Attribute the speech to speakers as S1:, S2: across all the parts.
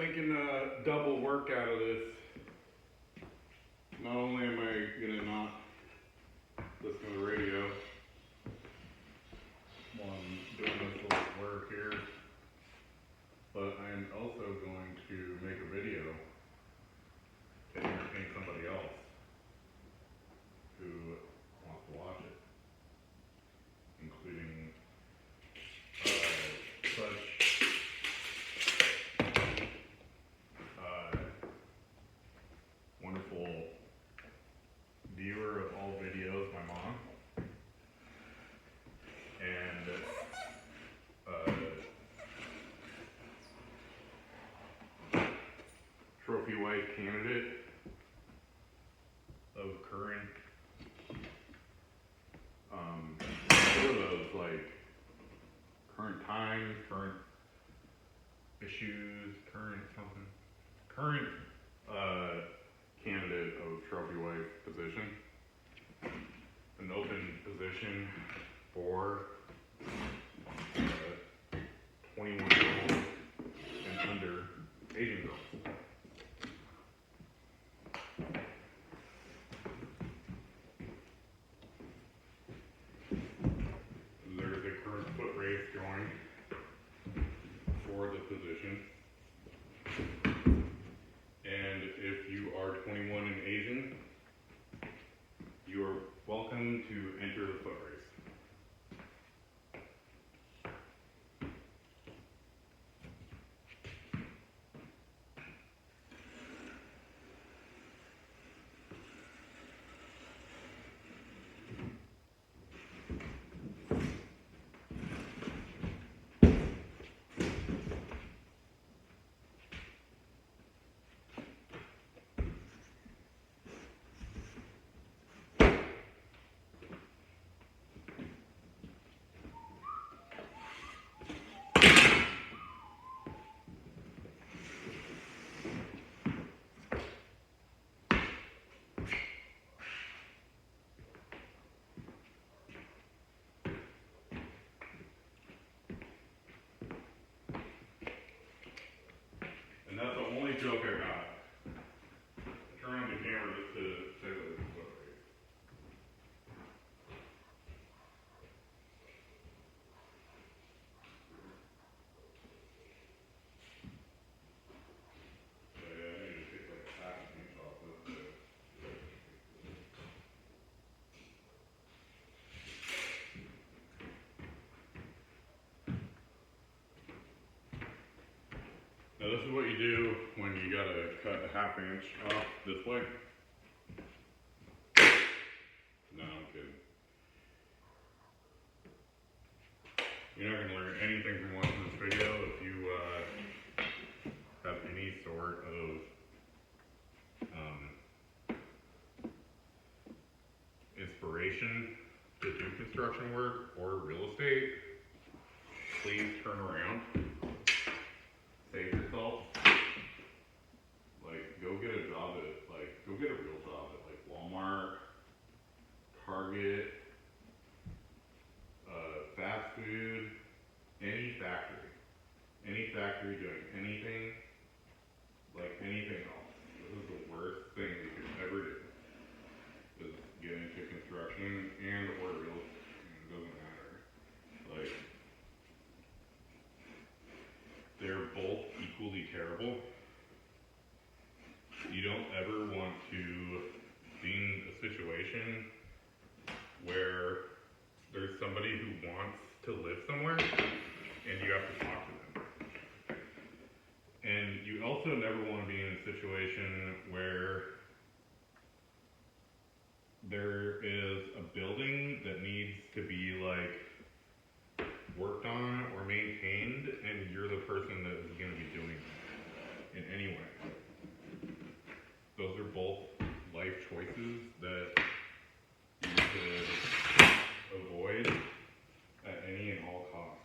S1: making a double work out of this. Not only am I gonna not listen to the radio while I'm doing this little work here, but I am also going to make a video to entertain somebody else who wants to watch it, including such wonderful viewer of all videos, my mom, and trophy wife candidate of current, what are those, like, current times, current issues, current something, current candidate of trophy wife position, an open position for 21-year-old and under Asian girls. There's a current foot race going for the position. And if you are 21 and Asian, you are welcome to enter the foot race. And that's the only joke I got. Turn on the camera just to say that it's a foot race. So yeah, I need to take like half an inch off this too. Now this is what you do when you gotta cut a half inch off this way. No, I'm kidding. You're not gonna learn anything from watching this video if you have any sort of inspiration to do construction work or real estate. Please turn around. Save yourself. Like, go get a job at, go get a real job at, Walmart, Target, fast food, any factory. Any factory doing anything, anything else. This is the worst thing you could ever do. Is get into construction and or real estate. It doesn't matter. They're both equally terrible. You don't ever want to be in a situation where there's somebody who wants to live somewhere and you have to talk to them. And you also never want to be in a situation where there is a building that needs to be worked on or maintained, and you're the person that is going to be doing that in any way. Those are both life choices that you should avoid at any and all costs.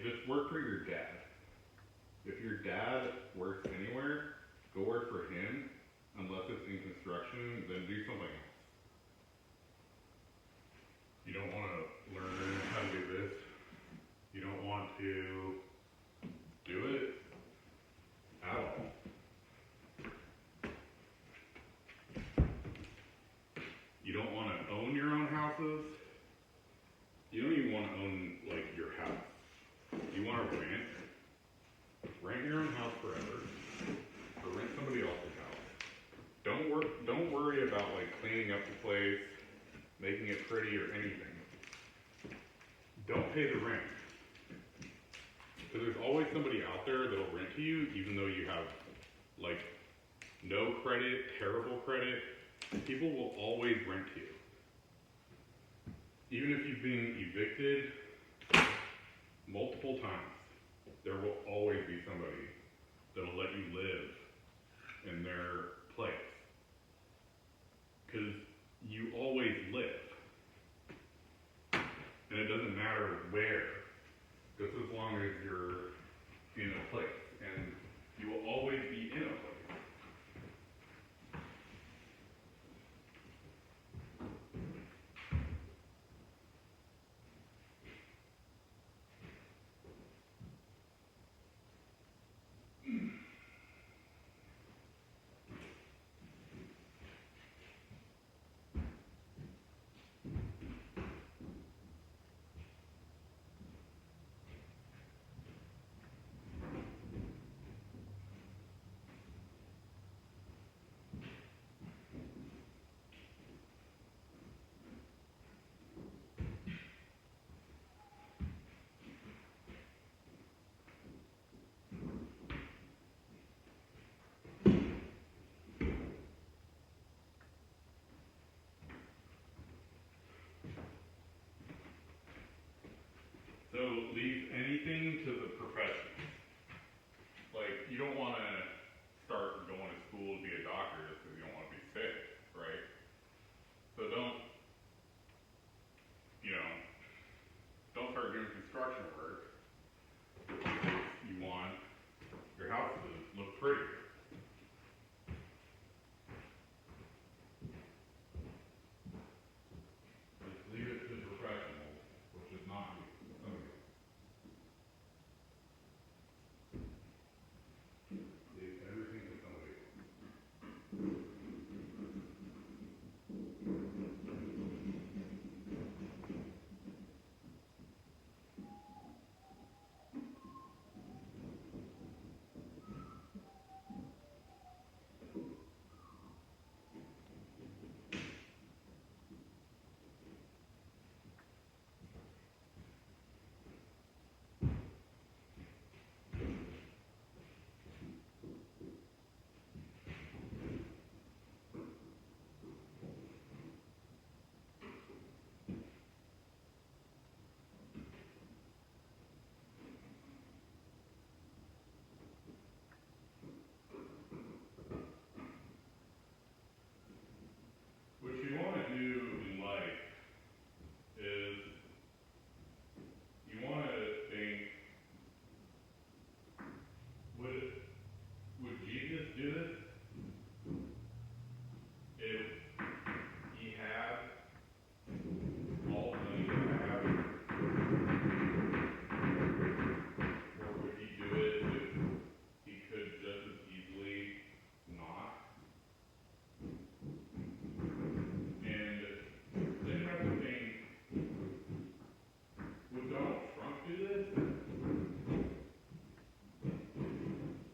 S1: Just work for your dad. dad works anywhere, go work for him. Unless it's in construction, then do something else. You don't want to learn how to do this. You don't want to do it at all. You don't want to own your own houses. You don't even want to own, like, your house. You want to rent your own house forever, or rent somebody else's house. Don't worry about, like, cleaning up the place, making it pretty or anything. Don't pay the rent. Because there's always somebody out there that'll rent to you, even though you have, like, no credit, terrible credit. People will always rent to you. Even if you've been evicted multiple times, there will always be somebody that'll let you live in their place. Because you always live. And it doesn't matter where, just as long as you're in a place. And you will always be in a place. So leave anything to the professionals. Like, you don't want to start going to school to be a doctor just because you don't want to be sick, right? So don't start doing construction work because you want your house to look pretty. Just leave it to the professionals, which is not you. Leave everything to somebody else. What you want to do in life is you want to think, would Jesus do this if he had all the money that I have? Or would he do it if he could just as easily not? And then you have to think, would Donald Trump do this?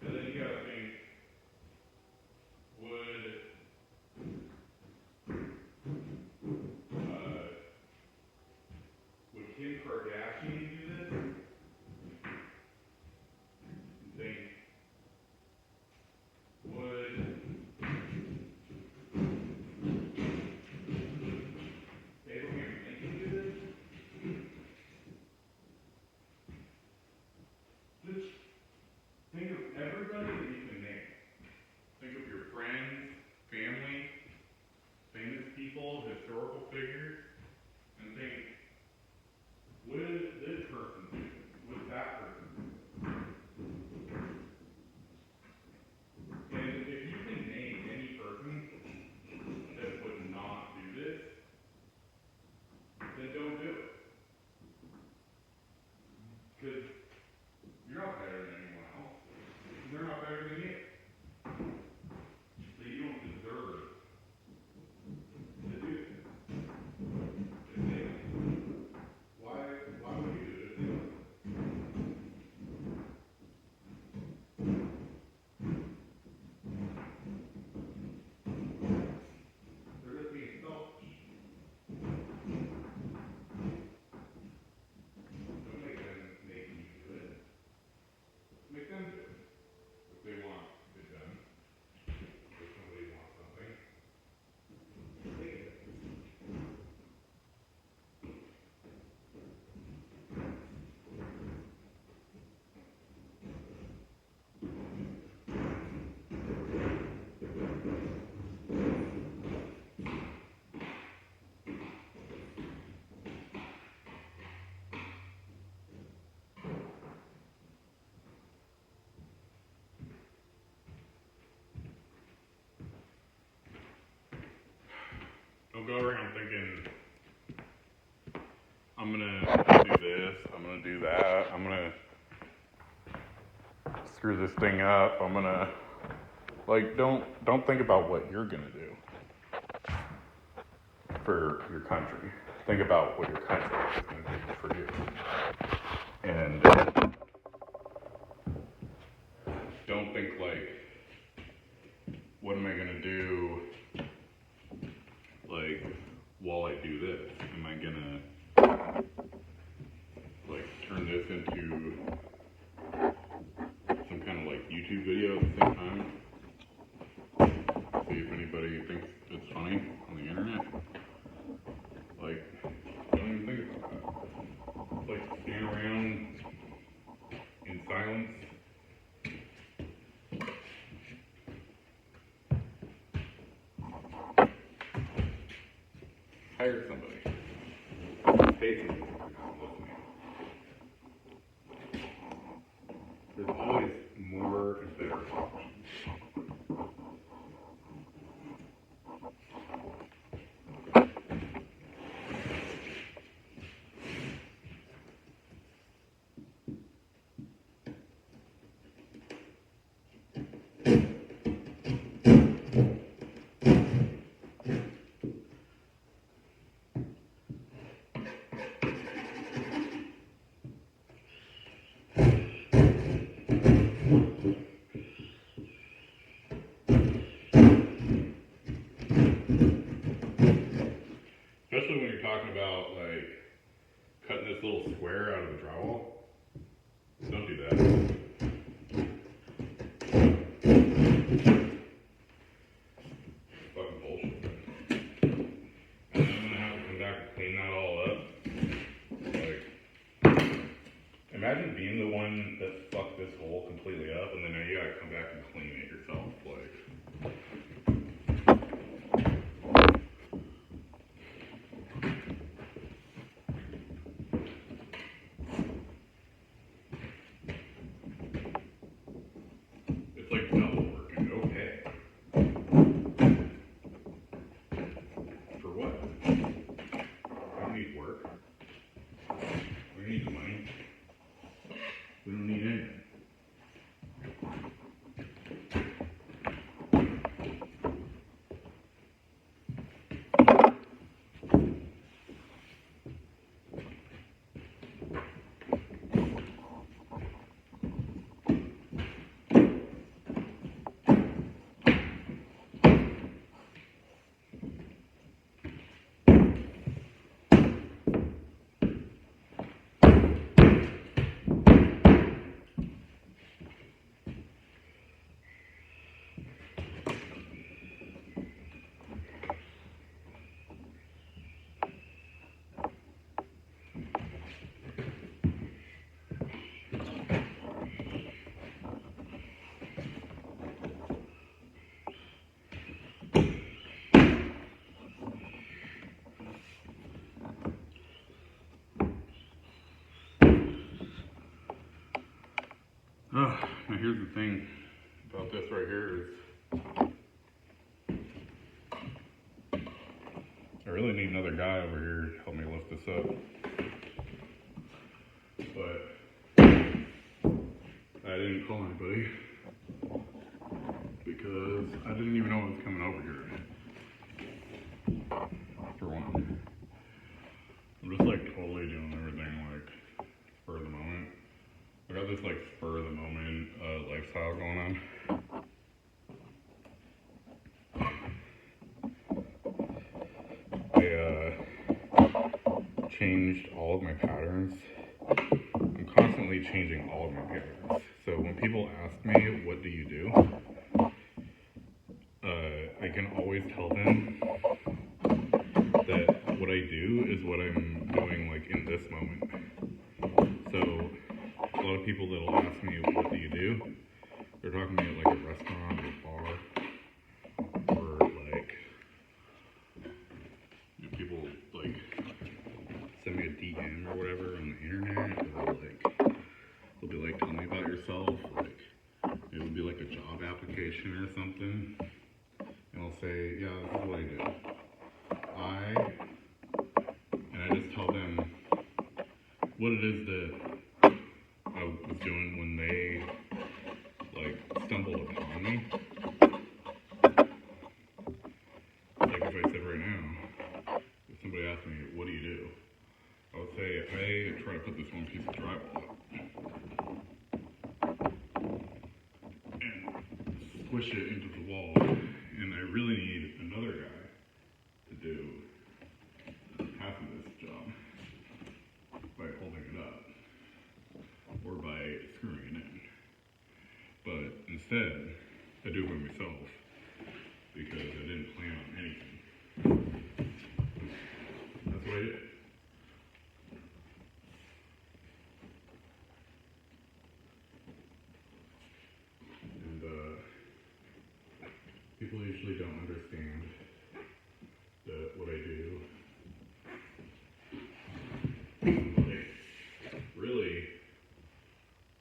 S1: And then you gotta think, would Kim Kardashian do this? And think, would Abraham Lincoln do this? Just think of everybody that you can name. Think of your friends, family, famous people, historical figures, and think, would this person do this? Would that person do this? go around thinking, I'm gonna do this, I'm gonna do that, I'm gonna screw this thing up, I'm gonna, like, don't think about what you're gonna do for your country. Think about what your country is gonna do for you. And don't think like, what am I gonna do, like, while I do this? Am I gonna, like, turn this into some kind of, like, YouTube video at the same time? See if anybody thinks it's funny on the internet? Like, don't even think about that. Like, stand around in silence. Hire somebody. Pay somebody if you're not listening. There's always more and better options. Especially when you're talking about, like, cutting this little square out of the drywall. Don't do that. Fucking bullshit. And then I'm gonna have to come back and clean that all up. Like, imagine being the one that fucked this hole completely up, and then now you gotta come back and clean it yourself. Like, it's like double work and no pay. For what? We don't need work. We don't need the money. We don't need anything. Oh, now here's the thing about this right here is I really need another guy over here to help me lift this up. But I didn't call anybody because I didn't even know I was coming over here. For one. I'm just like totally doing everything like spur of the moment. I got this like spur of the moment lifestyle going on. I changed all of my patterns. I'm constantly changing all of my patterns. So when people ask me, what do you do? I can always tell them that what I do is what I'm doing like in this moment. So a lot of people that'll ask me, what do you do? They're talking to me at like a restaurant or a bar, or like, you know, people like send me a DM or whatever on the internet, or they'll be like, tell me about yourself, like, it would be like a job application or something, and I'll say, yeah, this is what I do. I what it is that I was doing when they like stumbled upon me. Like if I said right now, if somebody asked me, what do you do? I would say I try to put this one piece of drywall up and squish it into the wall, and I really need another guy to do half of this job by holding it up or by screwing it in. But instead, I do it by myself because I didn't plan on anything. That's what I did. And people usually don't understand that what I do. Like, really,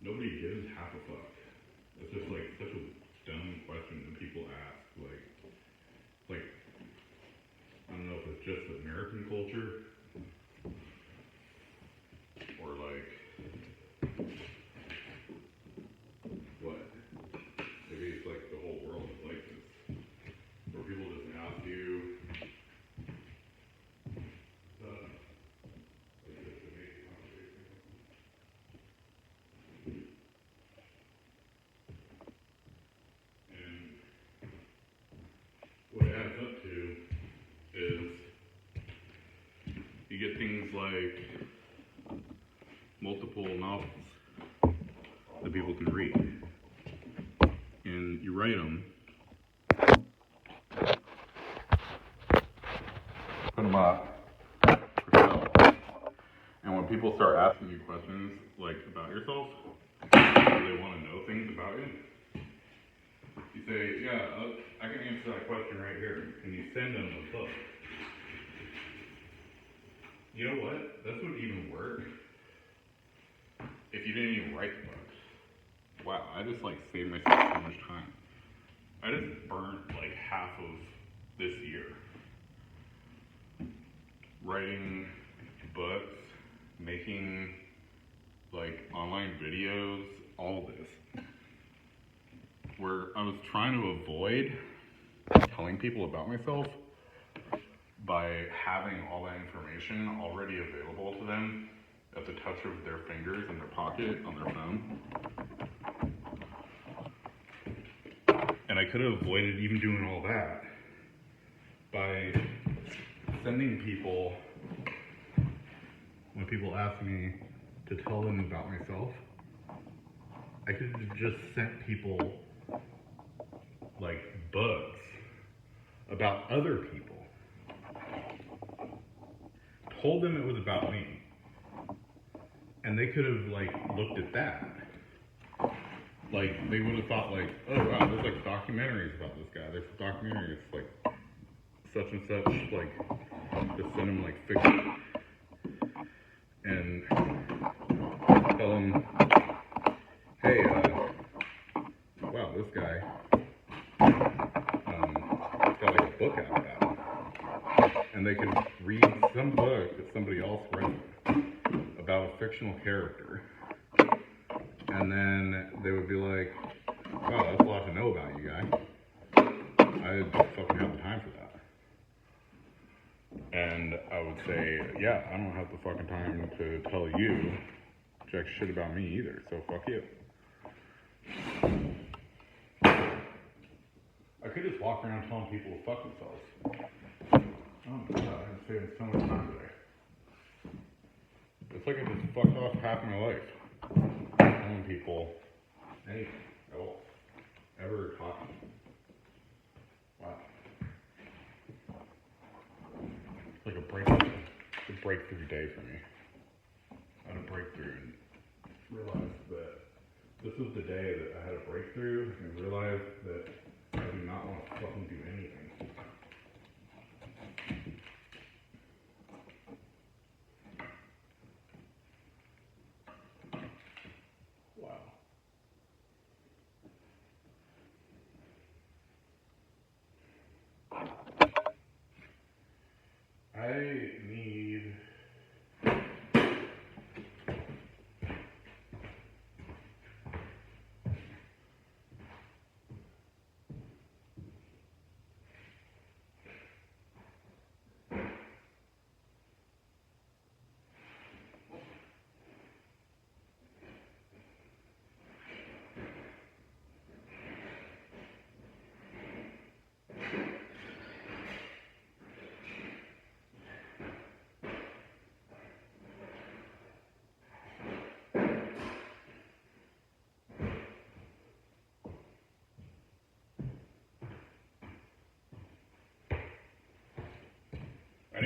S1: nobody gives half a fuck. It's just like such a dumb question that people ask. Like, I don't know if it's just American culture or like what? Maybe it's like the whole world is like this, where people just ask you like this to make a conversation. And what it adds up to is you get things like multiple novels that people can read, and you write them, put them up for sale, and when people start asking you questions like about yourself, or they want to know things about you, you say, yeah, I can answer that question right here, and you send them a book. You know what? This would even work if you didn't even write the book. Wow, I just like saved myself so much time. I just burnt like half of this year writing books, making like online videos, all this. Where I was trying to avoid telling people about myself by having all that information already available to them at the touch of their fingers in their pocket on their phone. And I could have avoided even doing all that by sending people, when people ask me to tell them about myself, I could have just sent people like books about other people. Told them it was about me. And they could have like looked at that. Like they would have thought like, oh wow, there's like documentaries about this guy. There's documentaries like such and such, like just send them like fiction. And tell them, hey, wow, this guy got like a book out about him. And they could read some book that somebody else wrote about a fictional character. And then they would be like, wow, that's a lot to know about you, guy. I don't fucking have the time for that. And I would say, yeah, I don't have the fucking time to tell you jack shit about me either, so fuck you. I could just walk around telling people to fuck themselves. Oh my god, I'm saving so much time today. It's like I just fucked off half my life. Telling people anything at all. Ever talking. Wow. It's like a breakthrough day for me. I had a breakthrough and realized that this was the day that I had a breakthrough and realized that I do not want to fucking do anything. Wow. I need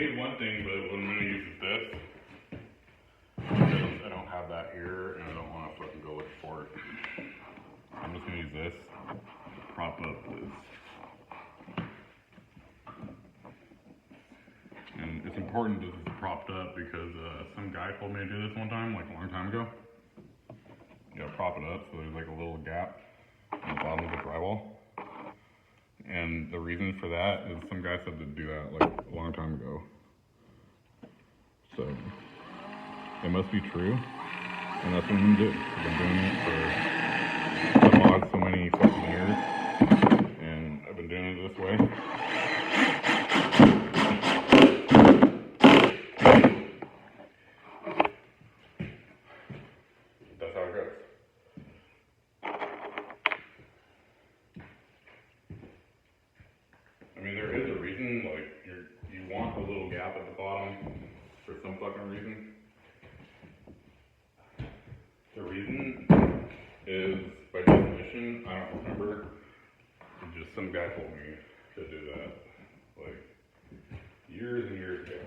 S1: made one thing, but what I'm gonna use is this. Because I don't have that here, and I don't want to fucking go look for it. I'm just gonna use this. Prop up this. And it's important that this is propped up because some guy told me to do this one time, like a long time ago. You gotta prop it up so there's like a little gap in the bottom of the drywall. And the reason for that is some guy said to do that like a long time ago. So it must be true, and that's what I'm gonna do. I've been doing it for so many fucking years, and I've been doing it this way. That's how it goes. I mean, there is a reason, like, you want a little gap at the bottom for some fucking reason. The reason is, by definition, I don't remember, just some guy told me to do that, like, years and years ago.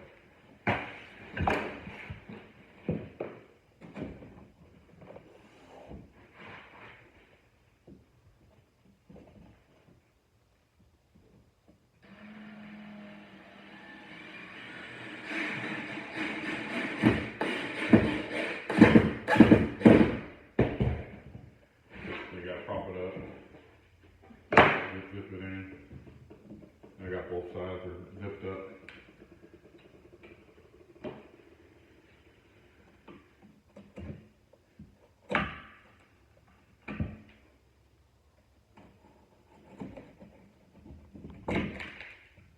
S1: Prop it up, zip it in. I got both sides are zipped up.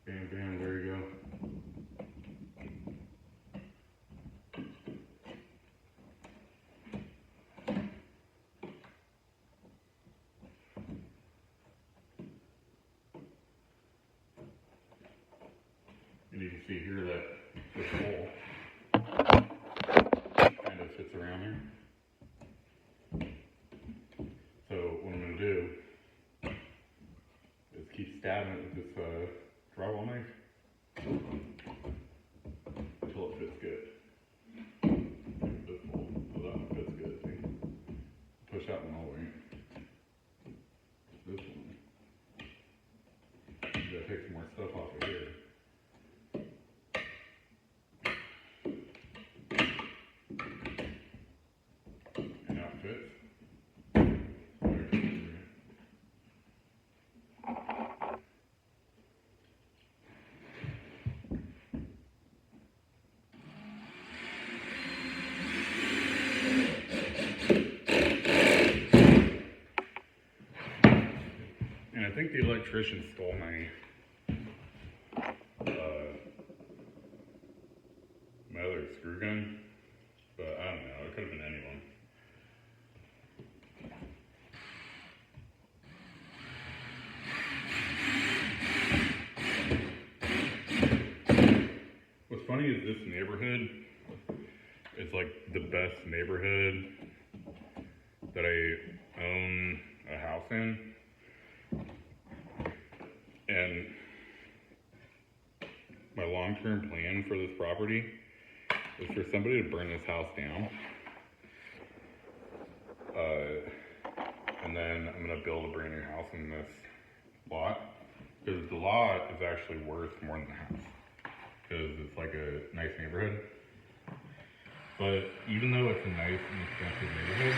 S1: Bam, bam, there you go. And you can see here that this hole kind of fits around there. So what I'm going to do is keep stabbing it with this drywall knife until it fits good. This hole, so that one fits good, see? Push that one all the way in. This one, you gotta take some more stuff off of here. And I think the electrician stole my other screw gun, but I don't know, it could have been anyone. What's funny is this neighborhood is like the best neighborhood that I own a house in. And my long-term plan for this property is for somebody to burn this house down. And then I'm going to build a brand new house in this lot. Because the lot is actually worth more than the house. Because it's like a nice neighborhood. But even though it's a nice and expensive neighborhood,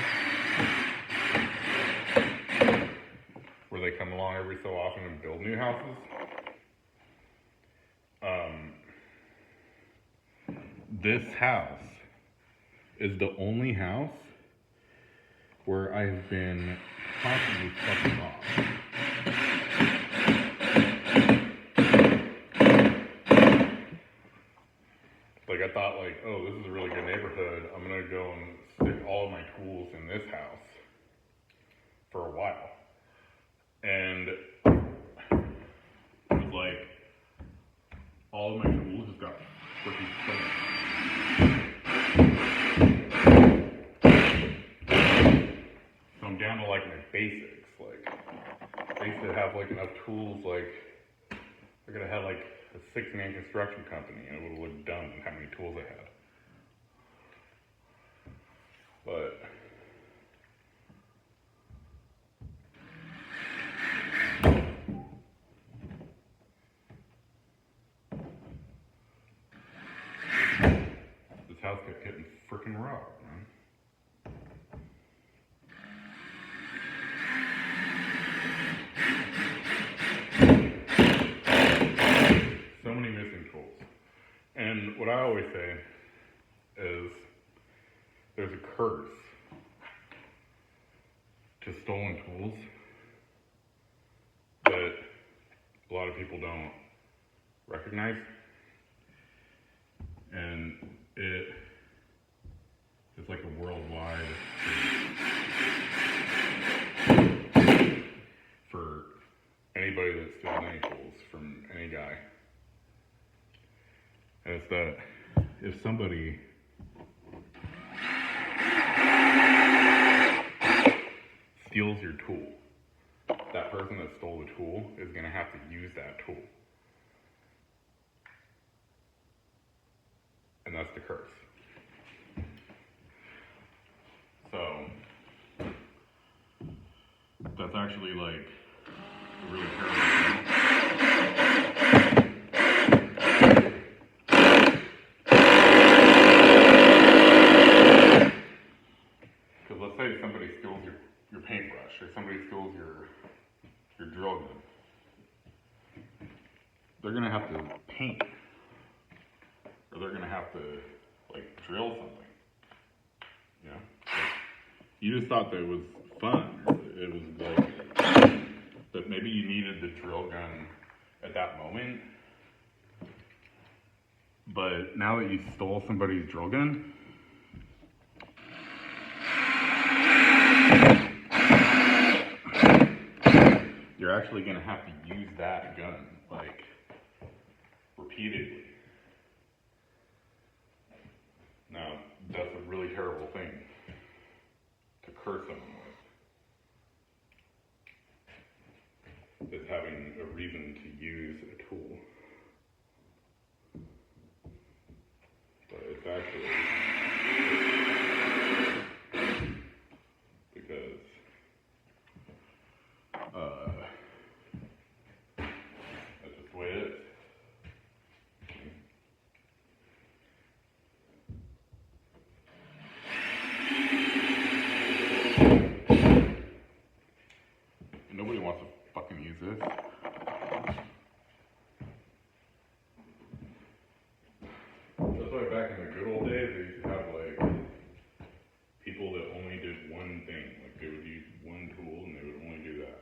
S1: where they come along every so often and build new houses, this house is the only house where I've been constantly fucking off. Like, I thought, like, oh, this is a really good neighborhood. I'm gonna go and stick all of my tools in this house for a while. And it was like, all of my tools just got freaking stolen. So I'm down to like my basics. Like, I used to have like enough tools, like, I could have had like a 6 fixing a construction company, and it would have looked dumb with how many tools I had. But this house kept getting freaking robbed, man. So many missing tools. And what I always say is there's a curse to stolen tools that a lot of people don't recognize. And it's like a worldwide thing for anybody that steals any tools from any guy. And it's that if somebody steals your tool, that person that stole the tool is going to have to use that tool. And that's the curse. So, that's actually like a really terrible thing. Because let's say somebody steals your paintbrush, or somebody steals your drill gun. They're going to have to paint. Or they're going to have to, like, drill something. You know? Like, you just thought that it was fun. It was like, that maybe you needed the drill gun at that moment. But now that you stole somebody's drill gun, you're actually going to have to use that gun, like, repeatedly. Now, that's a really terrible thing to curse someone with. Is having a reason to use a tool. But it's actually because that's just the way it is. Nobody wants to fucking use this. That's why back in the good old days, they used to have, like, people that only did one thing. Like, they would use one tool and they would only do that.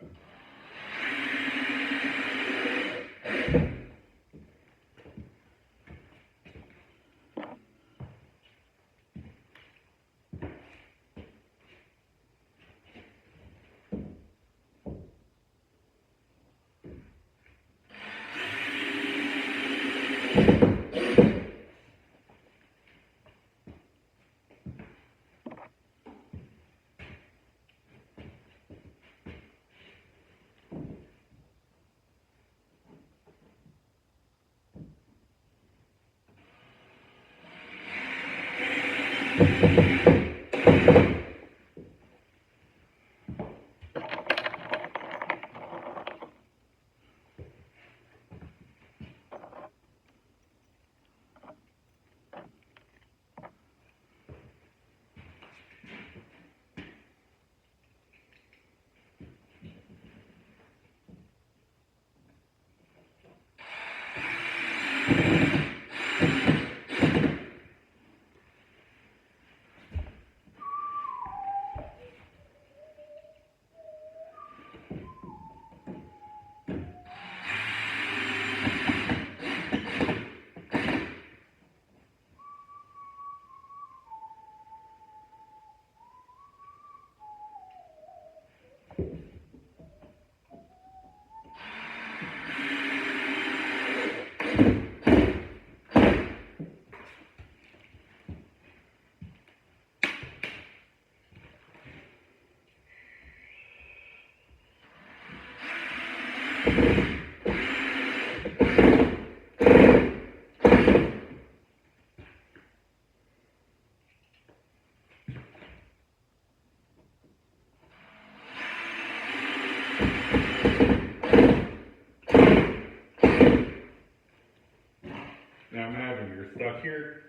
S1: Now imagine you're stuck here,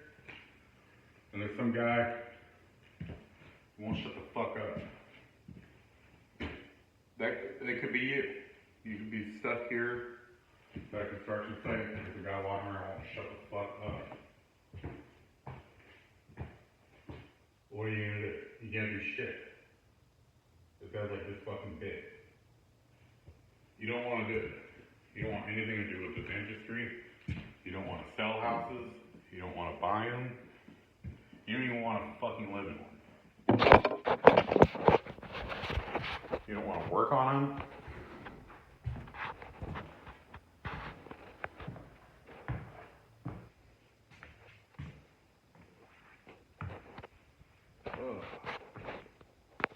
S1: and there's some guy who won't shut the fuck up. That could be you. You could be stuck here at a construction site, and there's a guy walking around who won't shut the fuck up. What are you gonna do? You can't do shit. This guy's like this fucking big. You don't want to do it. You don't want anything to do with this industry. You don't want to sell houses. You don't want to buy them. You don't even want to fucking live in one. You don't want to work on them.